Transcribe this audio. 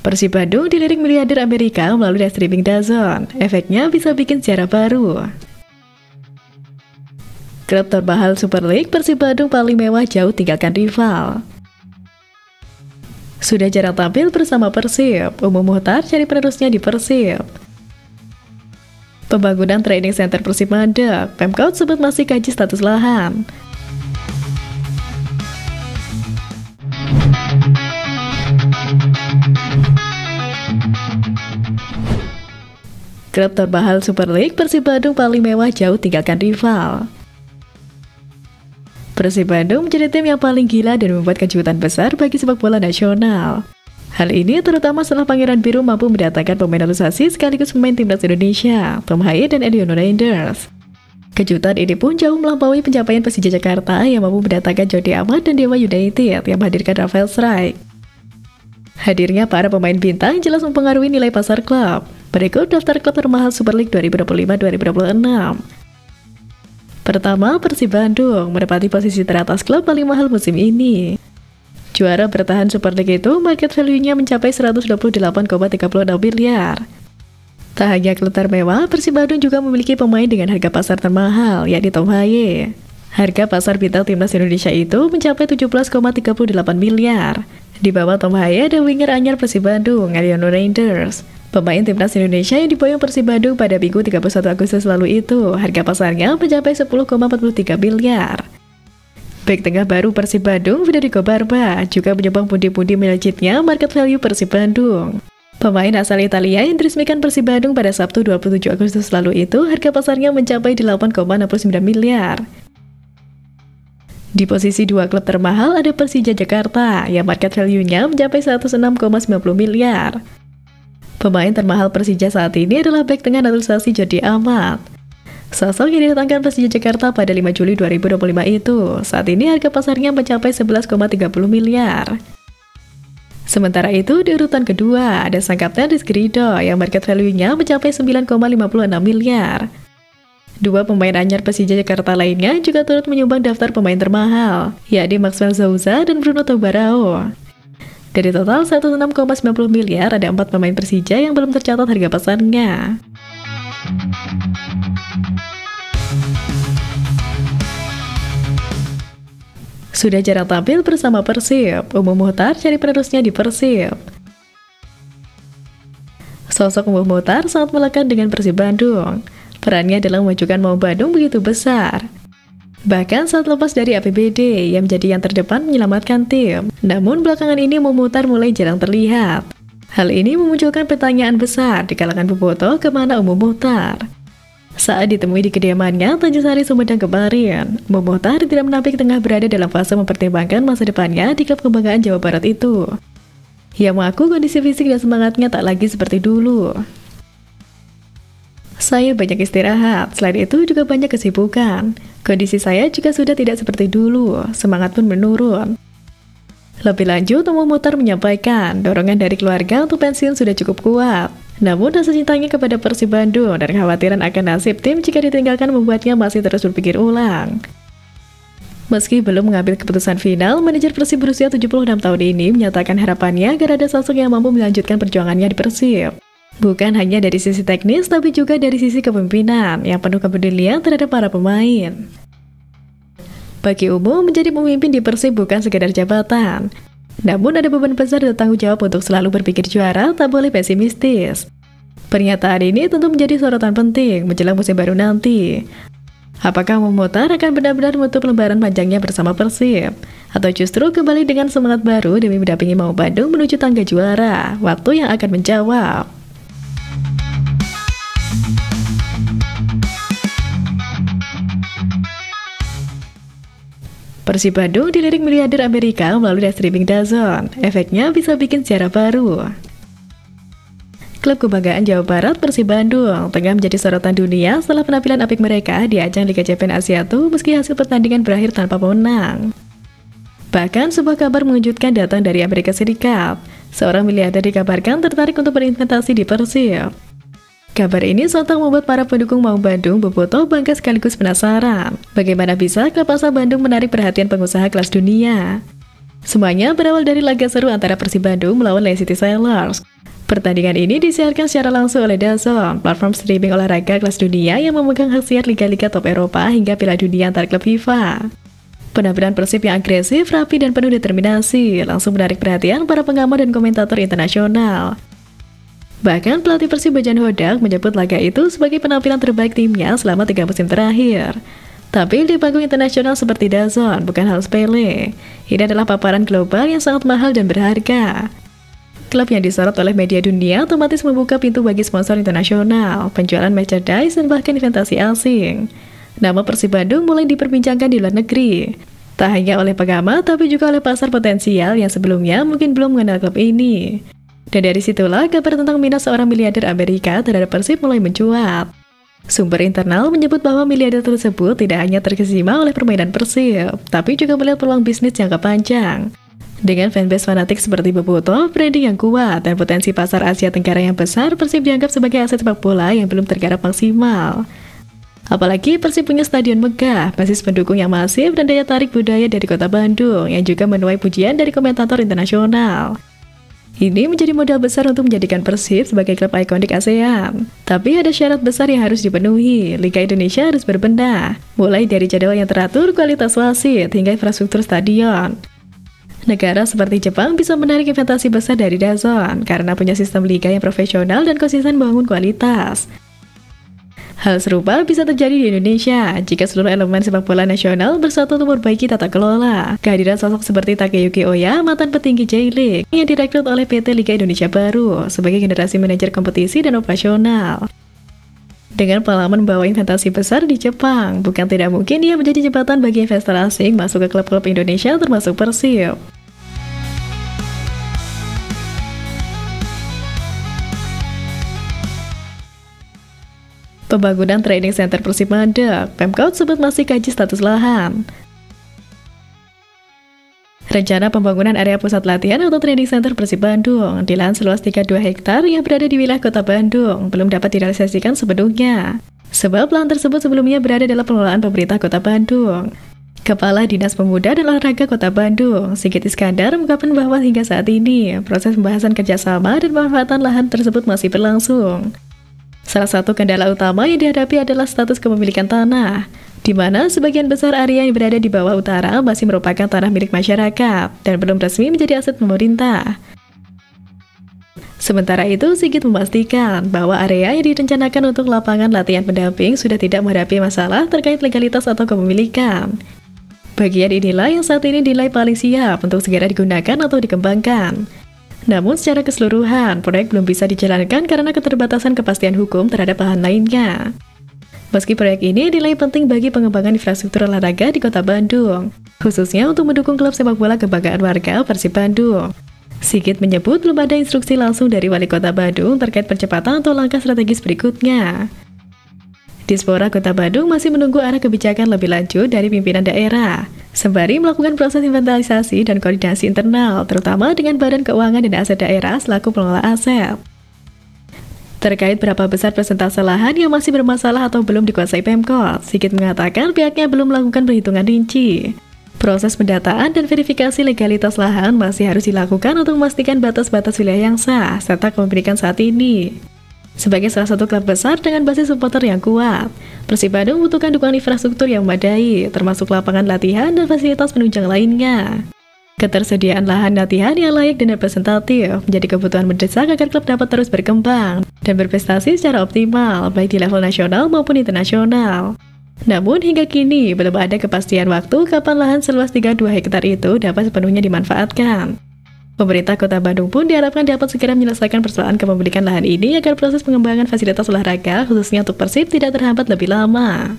Persib Bandung dilirik miliarder Amerika melalui streaming DAZN. Efeknya bisa bikin sejarah baru. Klub termahal Super League, Persib Bandung paling mewah jauh tinggalkan rival. Sudah jarang tampil bersama Persib, Umum Muhtar cari penerusnya di Persib. Pembangunan training center Persib mandek, Pemkot sebut masih kaji status lahan. Klub termahal Super League, Persib Bandung paling mewah jauh tinggalkan rival. Persib Bandung menjadi tim yang paling gila dan membuat kejutan besar bagi sepak bola nasional. Hal ini terutama setelah Pangeran Biru mampu mendatangkan pemain naturalisasi sekaligus pemain timnas Indonesia, Tom Haye dan Eliono Reinders. Kejutan ini pun jauh melampaui pencapaian Persija Jakarta yang mampu mendatangkan Jody Amat dan Dewa United yang menghadirkan Rafael Strike. Hadirnya para pemain bintang jelas mempengaruhi nilai pasar klub. Berikut daftar klub termahal Super League 2025-2026. Pertama, Persib Bandung menempati posisi teratas klub paling mahal musim ini. Juara bertahan Super League itu market value-nya mencapai 128,36 miliar. Tak hanya klub termewah, Persib Bandung juga memiliki pemain dengan harga pasar termahal, yakni Tom Haye. Harga pasar bintang timnas Indonesia itu mencapai 17,38 miliar. Di bawah Tom Haye ada winger anyar Persib Bandung, Eliono Reinders. Pemain timnas Indonesia yang diboyong Persib Bandung pada Minggu 31 Agustus lalu itu, harga pasarnya mencapai 10,43 miliar. Bek tengah baru Persib Bandung, Federico Barba, juga menyumbang pundi-pundi melejitnya market value Persib Bandung. Pemain asal Italia yang diresmikan Persib Bandung pada Sabtu 27 Agustus lalu itu, harga pasarnya mencapai 8,69 miliar. Di posisi 2 klub termahal ada Persija Jakarta, yang market value-nya mencapai 106,90 miliar. Pemain termahal Persija saat ini adalah bek tengah naturalisasi Jody Amat. Sosok yang didatangkan Persija Jakarta pada 5 Juli 2025 itu, saat ini harga pasarnya mencapai 11,30 miliar. Sementara itu, di urutan kedua, ada sang kapten Rizky Ridho yang market value-nya mencapai 9,56 miliar. Dua pemain anyar Persija Jakarta lainnya juga turut menyumbang daftar pemain termahal, yakni Maxwell Souza dan Bruno Tabarao. Dari total 16,90 miliar, ada 4 pemain Persija yang belum tercatat harga pasarnya. Sudah jarang tampil bersama Persib, Umum Muhtar cari penerusnya di Persib. Sosok Umum Muhtar sangat melekat dengan Persib Bandung. Perannya dalam memajukan Maung Bandung begitu besar. Bahkan saat lepas dari APBD, ia menjadi yang terdepan menyelamatkan tim. Namun belakangan ini Umum Muhtar mulai jarang terlihat. Hal ini memunculkan pertanyaan besar di kalangan bobotoh kemana Umum Muhtar. Saat ditemui di kediamannya Tanjung Sumedang kemarin, Umum Muhtar tidak menampik tengah berada dalam fase mempertimbangkan masa depannya di klub kebanggaan Jawa Barat itu. Ia mengaku kondisi fisik dan semangatnya tak lagi seperti dulu. Saya banyak istirahat, selain itu juga banyak kesibukan. Kondisi saya juga sudah tidak seperti dulu, semangat pun menurun. Lebih lanjut, Umum Muhtar menyampaikan, dorongan dari keluarga untuk pensiun sudah cukup kuat. Namun rasa cintanya kepada Persib Bandung dan kekhawatiran akan nasib tim jika ditinggalkan membuatnya masih terus berpikir ulang. Meski belum mengambil keputusan final, manajer Persib berusia 76 tahun ini menyatakan harapannya agar ada sosok yang mampu melanjutkan perjuangannya di Persib. Bukan hanya dari sisi teknis, tapi juga dari sisi kepemimpinan yang penuh kepedulian terhadap para pemain. Bagi Umum, menjadi pemimpin di Persib bukan sekedar jabatan. Namun ada beban besar dan tanggung jawab untuk selalu berpikir juara, tak boleh pesimistis. Pernyataan ini tentu menjadi sorotan penting menjelang musim baru nanti. Apakah Umum Muhtar akan benar-benar menutup lembaran panjangnya bersama Persib? Atau justru kembali dengan semangat baru demi mendampingi Maung Bandung menuju tangga juara? Waktu yang akan menjawab. Persib Bandung dilirik miliarder Amerika melalui streaming DAZN. Efeknya bisa bikin sejarah baru. Klub kebanggaan Jawa Barat Persib Bandung tengah menjadi sorotan dunia setelah penampilan apik mereka di ajang Liga Champions Asia itu meski hasil pertandingan berakhir tanpa pemenang. Bahkan sebuah kabar mengejutkan datang dari Amerika Serikat. Seorang miliarder dikabarkan tertarik untuk berinvestasi di Persib. Kabar ini sontak membuat para pendukung Maung Bandung bobotoh bangga sekaligus penasaran bagaimana bisa klub asal Bandung menarik perhatian pengusaha kelas dunia. Semuanya berawal dari laga seru antara Persib Bandung melawan Leicester Sailors. Pertandingan ini disiarkan secara langsung oleh DAZN, platform streaming olahraga kelas dunia yang memegang hak siar liga-liga top Eropa hingga Piala Dunia antar klub FIFA. Penampilan Persib yang agresif, rapi, dan penuh determinasi langsung menarik perhatian para pengamat dan komentator internasional. Bahkan pelatih Persib Bojan Hodak menyebut laga itu sebagai penampilan terbaik timnya selama 3 musim terakhir. Tapi di panggung internasional seperti DAZN bukan hal sepele. Ini adalah paparan global yang sangat mahal dan berharga. Klub yang disorot oleh media dunia otomatis membuka pintu bagi sponsor internasional, penjualan merchandise, dan bahkan investasi asing. Nama Persib Bandung mulai diperbincangkan di luar negeri. Tak hanya oleh pengamat, tapi juga oleh pasar potensial yang sebelumnya mungkin belum mengenal klub ini. Dan dari situlah kabar tentang minat seorang miliarder Amerika terhadap Persib mulai mencuat. Sumber internal menyebut bahwa miliarder tersebut tidak hanya terkesima oleh permainan Persib, tapi juga melihat peluang bisnis jangka panjang. Dengan fanbase fanatik seperti bobotoh, branding yang kuat, dan potensi pasar Asia Tenggara yang besar, Persib dianggap sebagai aset sepak bola yang belum tergarap maksimal. Apalagi Persib punya stadion megah, basis pendukung yang masif, dan daya tarik budaya dari kota Bandung yang juga menuai pujian dari komentator internasional. Ini menjadi modal besar untuk menjadikan Persib sebagai klub ikonik ASEAN. Tapi ada syarat besar yang harus dipenuhi. Liga Indonesia harus berbenah, mulai dari jadwal yang teratur, kualitas wasit, hingga infrastruktur stadion. Negara seperti Jepang bisa menarik investasi besar dari DAZN karena punya sistem liga yang profesional dan konsisten membangun kualitas. Hal serupa bisa terjadi di Indonesia jika seluruh elemen sepak bola nasional bersatu untuk memperbaiki tata kelola. Kehadiran sosok seperti Takeyuki Oya, mantan petinggi J-League, yang direkrut oleh PT Liga Indonesia Baru sebagai generasi manajer kompetisi dan operasional. Dengan pengalaman membawa investasi besar di Jepang, bukan tidak mungkin ia menjadi jembatan bagi investor asing masuk ke klub-klub Indonesia termasuk Persib. Pembangunan training center Persib mandek, Pemkot sebut masih kaji status lahan. Rencana pembangunan area pusat latihan atau training center Persib Bandung di lahan seluas 32 hektar yang berada di wilayah kota Bandung belum dapat direalisasikan sepenuhnya. Sebab lahan tersebut sebelumnya berada dalam pengelolaan pemerintah kota Bandung. Kepala Dinas Pemuda dan Olahraga Kota Bandung, Sigit Iskandar, mengungkapkan bahwa hingga saat ini proses pembahasan kerjasama dan pemanfaatan lahan tersebut masih berlangsung. Salah satu kendala utama yang dihadapi adalah status kepemilikan tanah, di mana sebagian besar area yang berada di bawah utara masih merupakan tanah milik masyarakat dan belum resmi menjadi aset pemerintah. Sementara itu, Sigit memastikan bahwa area yang direncanakan untuk lapangan latihan pendamping sudah tidak menghadapi masalah terkait legalitas atau kepemilikan. Bagian inilah yang saat ini dinilai paling siap untuk segera digunakan atau dikembangkan. Namun secara keseluruhan, proyek belum bisa dijalankan karena keterbatasan kepastian hukum terhadap lahan lainnya. Meski proyek ini dinilai penting bagi pengembangan infrastruktur olahraga di kota Bandung, khususnya untuk mendukung klub sepak bola kebanggaan warga Persib Bandung. Sigit menyebut belum ada instruksi langsung dari Wali Kota Bandung terkait percepatan atau langkah strategis berikutnya. Dispora Kota Bandung masih menunggu arah kebijakan lebih lanjut dari pimpinan daerah, sembari melakukan proses inventarisasi dan koordinasi internal, terutama dengan Badan Keuangan dan Aset Daerah selaku pengelola aset. Terkait berapa besar persentase lahan yang masih bermasalah atau belum dikuasai Pemkot, Sigit mengatakan pihaknya belum melakukan perhitungan rinci. Proses pendataan dan verifikasi legalitas lahan masih harus dilakukan untuk memastikan batas-batas wilayah yang sah, serta kepemilikan saat ini. Sebagai salah satu klub besar dengan basis supporter yang kuat, Persib Bandung membutuhkan dukungan infrastruktur yang memadai, termasuk lapangan latihan dan fasilitas penunjang lainnya. Ketersediaan lahan latihan yang layak dan representatif menjadi kebutuhan mendesak agar klub dapat terus berkembang dan berprestasi secara optimal, baik di level nasional maupun internasional. Namun hingga kini belum ada kepastian waktu kapan lahan seluas 32 hektar itu dapat sepenuhnya dimanfaatkan. Pemerintah Kota Bandung pun diharapkan dapat segera menyelesaikan persoalan kepemilikan lahan ini agar proses pengembangan fasilitas olahraga khususnya untuk Persib tidak terhambat lebih lama.